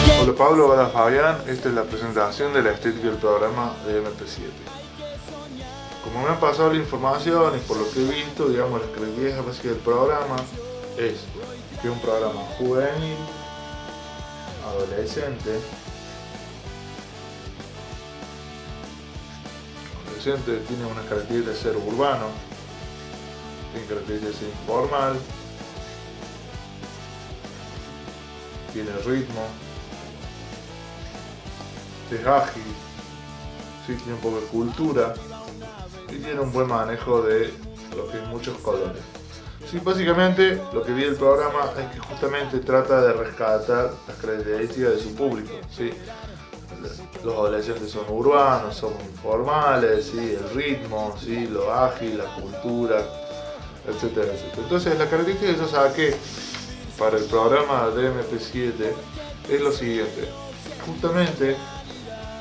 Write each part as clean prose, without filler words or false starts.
Hola Pablo, hola Fabián, esta es la presentación de la estética del programa de MP7. Como me han pasado la información y por lo que he visto, digamos, la característica básica del programa es que es un programa juvenil, adolescente, tiene unas características de ser urbano, tiene características de ser informal, tiene ritmo, es ágil, sí, tiene un poco de cultura y tiene un buen manejo de lo que es muchos colores. Sí, básicamente lo que vi del programa es que justamente trata de rescatar las características de su público. ¿Sí? Los adolescentes son urbanos, son informales, ¿sí? El ritmo, ¿sí? Lo ágil, la cultura, etcétera, etcétera. Entonces la característica que yo saqué para el programa de MP7 es lo siguiente. Justamente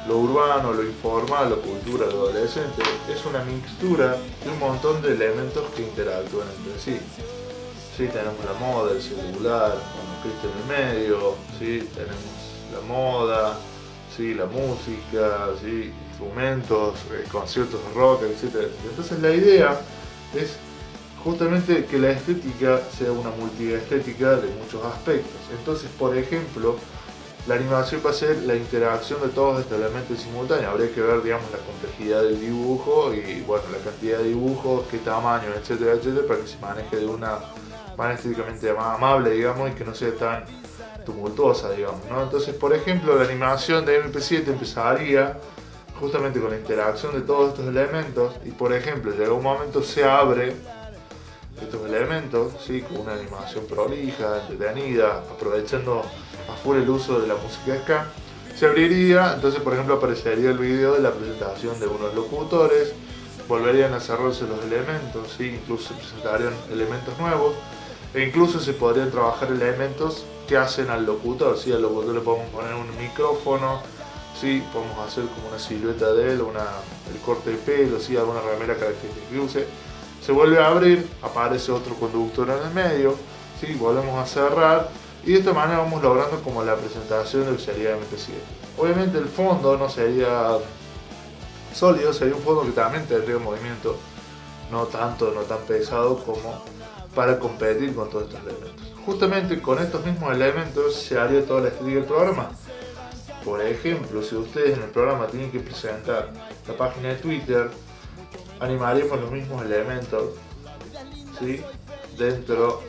lo urbano, lo informal, la cultura, lo adolescente es una mixtura de un montón de elementos que interactúan entre sí. Sí, tenemos la moda, el celular, con Cristo en el medio, sí, tenemos la moda, sí, la música, sí, instrumentos, conciertos de rock, etcétera, etcétera. Entonces la idea es justamente que la estética sea una multiestética de muchos aspectos. Entonces, por ejemplo, la animación va a ser la interacción de todos estos elementos simultáneos. Habría que ver, digamos, la complejidad del dibujo y, bueno, la cantidad de dibujos, qué tamaño, etcétera, etcétera, para que se maneje de una manera estéticamente más amable, digamos, y que no sea tan tumultuosa, digamos, ¿no? Entonces, por ejemplo, la animación de MP7 empezaría justamente con la interacción de todos estos elementos y, por ejemplo, llega un momento se abre estos elementos, ¿sí? Con una animación prolija, entretenida, aprovechando a full el uso de la música ska, se abriría, entonces por ejemplo aparecería el video de la presentación de unos locutores, volverían a cerrarse los elementos, ¿sí? Incluso se presentarían elementos nuevos, e incluso se podrían trabajar elementos que hacen al locutor, ¿sí? Al locutor le podemos poner un micrófono, ¿sí? Podemos hacer como una silueta de él, el corte de pelo, ¿sí? Alguna remera característica que use. Se vuelve a abrir, aparece otro conductor en el medio, ¿sí? Volvemos a cerrar y de esta manera vamos logrando como la presentación de lo que sería MP7. Obviamente el fondo no sería sólido, sería un fondo que también tendría un movimiento no tan pesado como para competir con todos estos elementos. Justamente con estos mismos elementos se haría toda la estética del programa. Por ejemplo, si ustedes en el programa tienen que presentar la página de Twitter, animaremos los mismos elementos, ¿sí? Dentro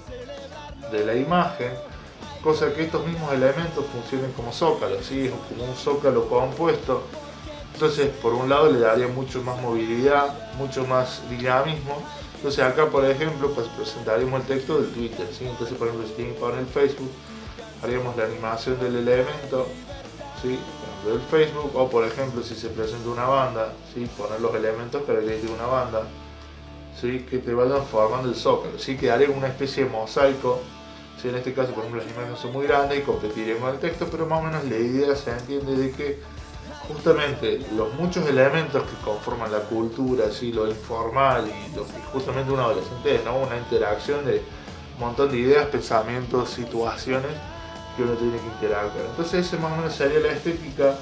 de la imagen, cosa que estos mismos elementos funcionen como zócalos, ¿sí? Como un zócalo compuesto. Entonces, por un lado le daría mucho más movilidad, mucho más dinamismo. Entonces acá, por ejemplo, pues presentaríamos el texto del Twitter, ¿sí? Entonces, por ejemplo, si tienen que poner el Facebook, haríamos la animación del elemento, ¿sí? Del Facebook, o por ejemplo si se presenta una banda, ¿sí? Poner los elementos característicos de una banda, ¿sí? Que te vayan formando el zócalo, ¿sí? Quedaría una especie de mosaico, ¿sí? En este caso por ejemplo las imágenes son muy grandes y competirían con el texto, pero más o menos la idea se entiende de que justamente los muchos elementos que conforman la cultura, ¿sí? Lo informal y justamente un adolescente, ¿no? Una interacción de un montón de ideas, pensamientos, situaciones que uno tiene que interactuar. Entonces esa más o menos sería la estética,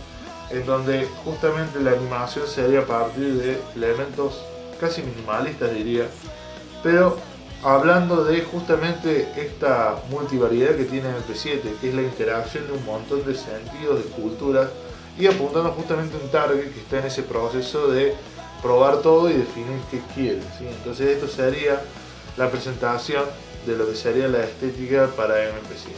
en donde justamente la animación sería a partir de elementos casi minimalistas, diría, pero hablando de justamente esta multivariedad que tiene MP7, que es la interacción de un montón de sentidos, de culturas, y apuntando justamente a un target que está en ese proceso de probar todo y definir qué quiere, ¿sí? Entonces esto sería la presentación de lo que sería la estética para MP7.